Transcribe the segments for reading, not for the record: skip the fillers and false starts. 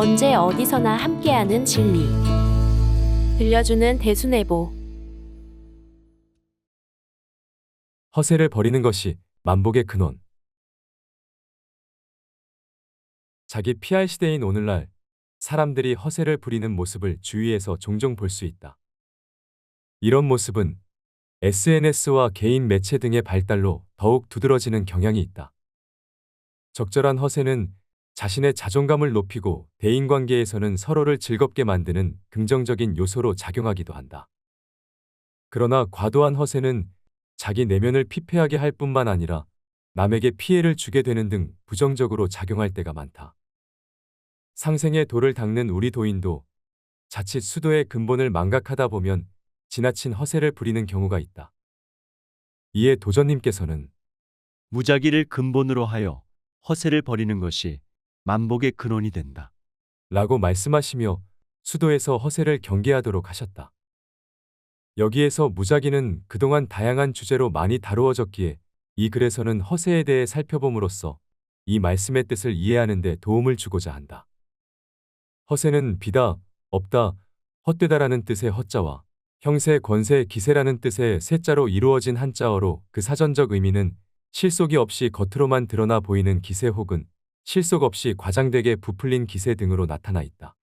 언제 어디서나 함께하는 진리. 들려주는 대순애보. 허세를 버리는 것이 만복의 근원. 자기 PR 시대인 오늘날 사람들이 허세를 부리는 모습을 주위에서 종종 볼 수 있다. 이런 모습은 SNS와 개인 매체 등의 발달로 더욱 두드러지는 경향이 있다. 적절한 허세는 자신의 자존감을 높이고 대인관계에서는 서로를 즐겁게 만드는 긍정적인 요소로 작용하기도 한다. 그러나 과도한 허세는 자기 내면을 피폐하게 할 뿐만 아니라 남에게 피해를 주게 되는 등 부정적으로 작용할 때가 많다. 상생의 도를 닦는 우리 도인도 자칫 수도의 근본을 망각하다 보면 지나친 허세를 부리는 경우가 있다. 이에 도전님께서는 무작위를 근본으로 하여 허세를 버리는 것이 만복의 근원이 된다. 라고 말씀하시며 수도에서 허세를 경계하도록 하셨다. 여기에서 무작위는 그동안 다양한 주제로 많이 다루어졌기에 이 글에서는 허세에 대해 살펴봄으로써 이 말씀의 뜻을 이해하는 데 도움을 주고자 한다. 허세는 비다, 없다, 헛되다라는 뜻의 허자와 형세, 권세, 기세라는 뜻의 세자로 이루어진 한자어로 그 사전적 의미는 실속이 없이 겉으로만 드러나 보이는 기세 혹은 실속 없이 과장되게 부풀린 기세 등으로 나타나 있다.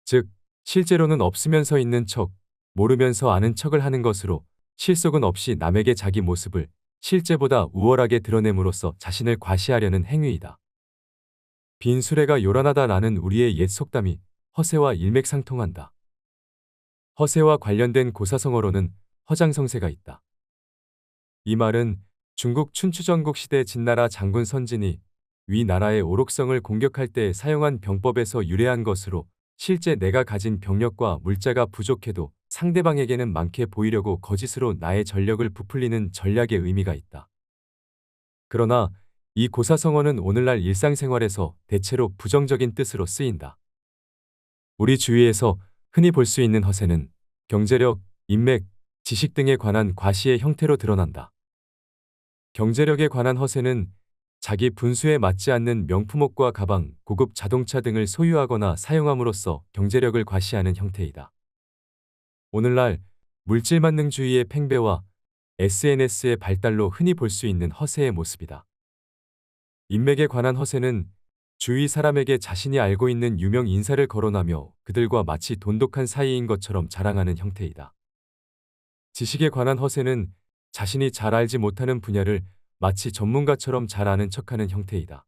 즉, 실제로는 없으면서 있는 척, 모르면서 아는 척을 하는 것으로 실속은 없이 남에게 자기 모습을 실제보다 우월하게 드러냄으로써 자신을 과시하려는 행위이다. 빈 수레가 요란하다라는 우리의 옛 속담이 허세와 일맥상통한다. 허세와 관련된 고사성어로는 허장성세가 있다. 이 말은 중국 춘추전국 시대 진나라 장군 선진이 위 나라의 오록성을 공격할 때 사용한 병법에서 유래한 것으로 실제 내가 가진 병력과 물자가 부족해도 상대방에게는 많게 보이려고 거짓으로 나의 전력을 부풀리는 전략의 의미가 있다. 그러나 이 고사성어는 오늘날 일상생활에서 대체로 부정적인 뜻으로 쓰인다. 우리 주위에서 흔히 볼 수 있는 허세는 경제력, 인맥, 지식 등에 관한 과시의 형태로 드러난다. 경제력에 관한 허세는 자기 분수에 맞지 않는 명품옷과 가방, 고급 자동차 등을 소유하거나 사용함으로써 경제력을 과시하는 형태이다. 오늘날 물질만능주의의 팽배와 SNS의 발달로 흔히 볼 수 있는 허세의 모습이다. 인맥에 관한 허세는 주위 사람에게 자신이 알고 있는 유명 인사를 거론하며 그들과 마치 돈독한 사이인 것처럼 자랑하는 형태이다. 지식에 관한 허세는 자신이 잘 알지 못하는 분야를 마치 전문가처럼 잘 아는 척하는 형태이다.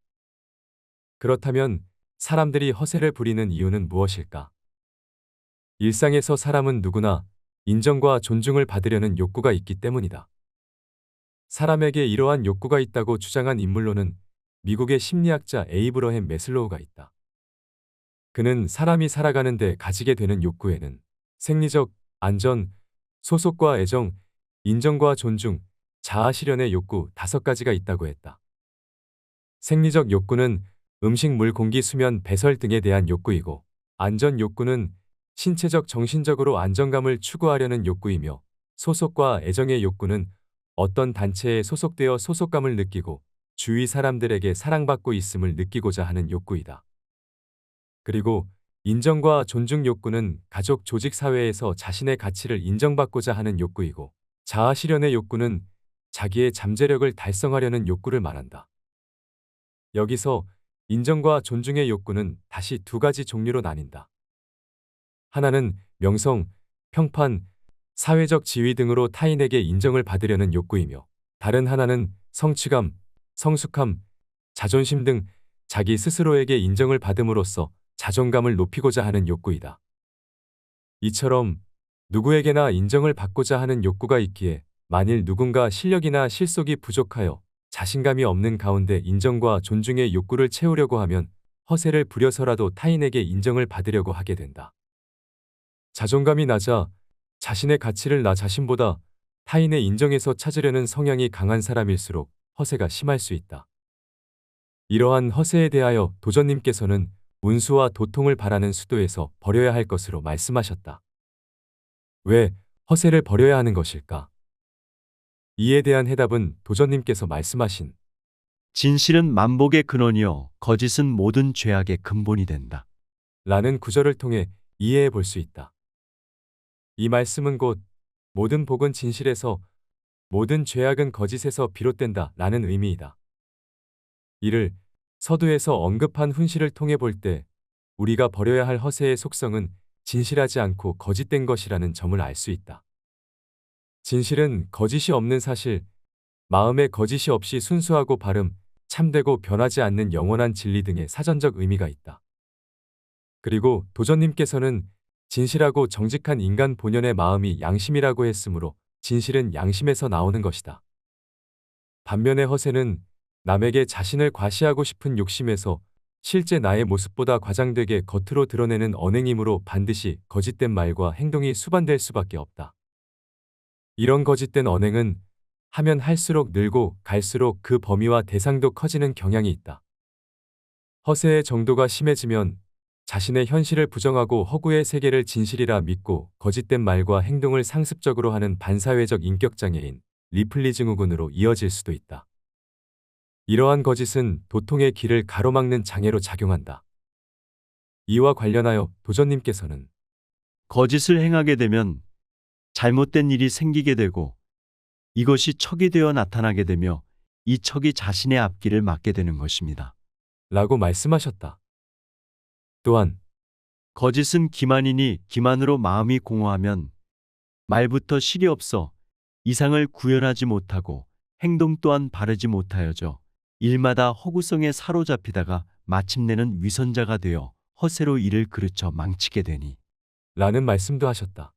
그렇다면 사람들이 허세를 부리는 이유는 무엇일까? 일상에서 사람은 누구나 인정과 존중을 받으려는 욕구가 있기 때문이다. 사람에게 이러한 욕구가 있다고 주장한 인물로는 미국의 심리학자 에이브러햄 매슬로우가 있다. 그는 사람이 살아가는데 가지게 되는 욕구에는 생리적, 안전, 소속과 애정, 인정과 존중, 자아 실현의 욕구 5가지가 있다고 했다. 생리적 욕구는 음식, 물, 공기, 수면, 배설 등에 대한 욕구이고, 안전 욕구는 신체적, 정신적으로 안정감을 추구하려는 욕구이며, 소속과 애정의 욕구는 어떤 단체에 소속되어 소속감을 느끼고 주위 사람들에게 사랑받고 있음을 느끼고자 하는 욕구이다. 그리고 인정과 존중 욕구는 가족, 조직, 사회에서 자신의 가치를 인정받고자 하는 욕구이고, 자아 실현의 욕구는 자기의 잠재력을 달성하려는 욕구를 말한다. 여기서 인정과 존중의 욕구는 다시 2가지 종류로 나뉜다. 하나는 명성, 평판, 사회적 지위 등으로 타인에게 인정을 받으려는 욕구이며, 다른 하나는 성취감, 성숙함, 자존심 등 자기 스스로에게 인정을 받음으로써 자존감을 높이고자 하는 욕구이다. 이처럼 누구에게나 인정을 받고자 하는 욕구가 있기에 만일 누군가 실력이나 실속이 부족하여 자신감이 없는 가운데 인정과 존중의 욕구를 채우려고 하면 허세를 부려서라도 타인에게 인정을 받으려고 하게 된다. 자존감이 낮아 자신의 가치를 나 자신보다 타인의 인정에서 찾으려는 성향이 강한 사람일수록 허세가 심할 수 있다. 이러한 허세에 대하여 도전님께서는 운수와 도통을 바라는 수도에서 버려야 할 것으로 말씀하셨다. 왜 허세를 버려야 하는 것일까? 이에 대한 해답은 도전님께서 말씀하신 진실은 만복의 근원이요 거짓은 모든 죄악의 근본이 된다. 라는 구절을 통해 이해해 볼 수 있다. 이 말씀은 곧 모든 복은 진실에서 모든 죄악은 거짓에서 비롯된다 라는 의미이다. 이를 서두에서 언급한 훈시를 통해 볼 때 우리가 버려야 할 허세의 속성은 진실하지 않고 거짓된 것이라는 점을 알 수 있다. 진실은 거짓이 없는 사실, 마음에 거짓이 없이 순수하고 바름, 참되고 변하지 않는 영원한 진리 등의 사전적 의미가 있다. 그리고 도전님께서는 진실하고 정직한 인간 본연의 마음이 양심이라고 했으므로 진실은 양심에서 나오는 것이다. 반면에 허세는 남에게 자신을 과시하고 싶은 욕심에서 실제 나의 모습보다 과장되게 겉으로 드러내는 언행이므로 반드시 거짓된 말과 행동이 수반될 수밖에 없다. 이런 거짓된 언행은 하면 할수록 늘고 갈수록 그 범위와 대상도 커지는 경향이 있다. 허세의 정도가 심해지면 자신의 현실을 부정하고 허구의 세계를 진실이라 믿고 거짓된 말과 행동을 상습적으로 하는 반사회적 인격장애인 리플리 증후군으로 이어질 수도 있다. 이러한 거짓은 도통의 길을 가로막는 장애로 작용한다. 이와 관련하여 도전님께서는 거짓을 행하게 되면 잘못된 일이 생기게 되고 이것이 척이 되어 나타나게 되며 이 척이 자신의 앞길을 막게 되는 것입니다. 라고 말씀하셨다. 또한 거짓은 기만이니 기만으로 마음이 공허하면 말부터 실이 없어 이상을 구별하지 못하고 행동 또한 바르지 못하여져 일마다 허구성에 사로잡히다가 마침내는 위선자가 되어 허세로 일을 그르쳐 망치게 되니 라는 말씀도 하셨다.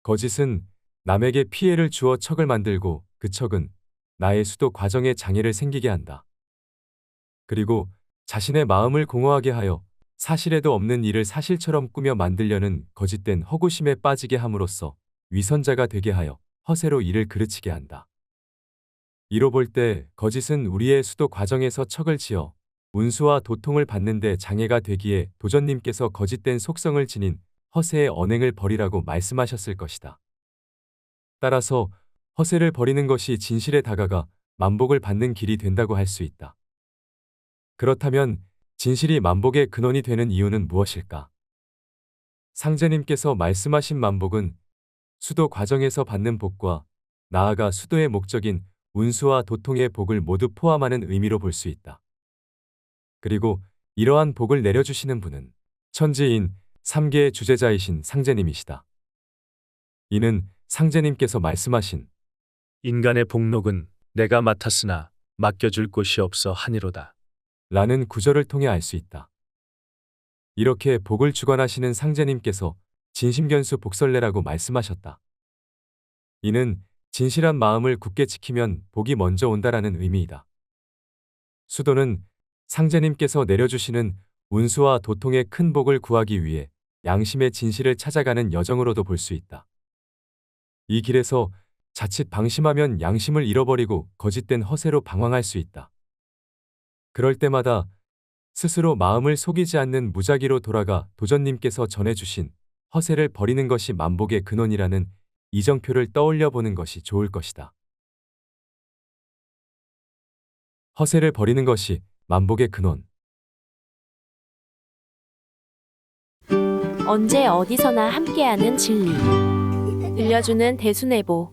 거짓은 남에게 피해를 주어 척을 만들고 그 척은 나의 수도 과정에 장애를 생기게 한다. 그리고 자신의 마음을 공허하게 하여 사실에도 없는 일을 사실처럼 꾸며 만들려는 거짓된 허구심에 빠지게 함으로써 위선자가 되게 하여 허세로 일을 그르치게 한다. 이로 볼 때 거짓은 우리의 수도 과정에서 척을 지어 운수와 도통을 받는 데 장애가 되기에 도전님께서 거짓된 속성을 지닌 허세의 언행을 버리라고 말씀하셨을 것이다. 따라서 허세를 버리는 것이 진실에 다가가 만복을 받는 길이 된다고 할 수 있다. 그렇다면 진실이 만복의 근원이 되는 이유는 무엇일까? 상제님께서 말씀하신 만복은 수도 과정에서 받는 복과 나아가 수도의 목적인 운수와 도통의 복을 모두 포함하는 의미로 볼 수 있다. 그리고 이러한 복을 내려주시는 분은 천지인 3계의 주제자이신 상제님이시다. 이는 상제님께서 말씀하신 인간의 복록은 내가 맡았으나 맡겨줄 곳이 없어 하니로다. 라는 구절을 통해 알 수 있다. 이렇게 복을 주관하시는 상제님께서 진심견수 복설래라고 말씀하셨다. 이는 진실한 마음을 굳게 지키면 복이 먼저 온다라는 의미이다. 수도는 상제님께서 내려주시는 운수와 도통의 큰 복을 구하기 위해 양심의 진실을 찾아가는 여정으로도 볼 수 있다. 이 길에서 자칫 방심하면 양심을 잃어버리고 거짓된 허세로 방황할 수 있다. 그럴 때마다 스스로 마음을 속이지 않는 무작위로 돌아가 도전님께서 전해주신 허세를 버리는 것이 만복의 근원이라는 이정표를 떠올려 보는 것이 좋을 것이다. 허세를 버리는 것이 만복의 근원. 언제 어디서나 함께하는 진리. 들려주는 대수내보.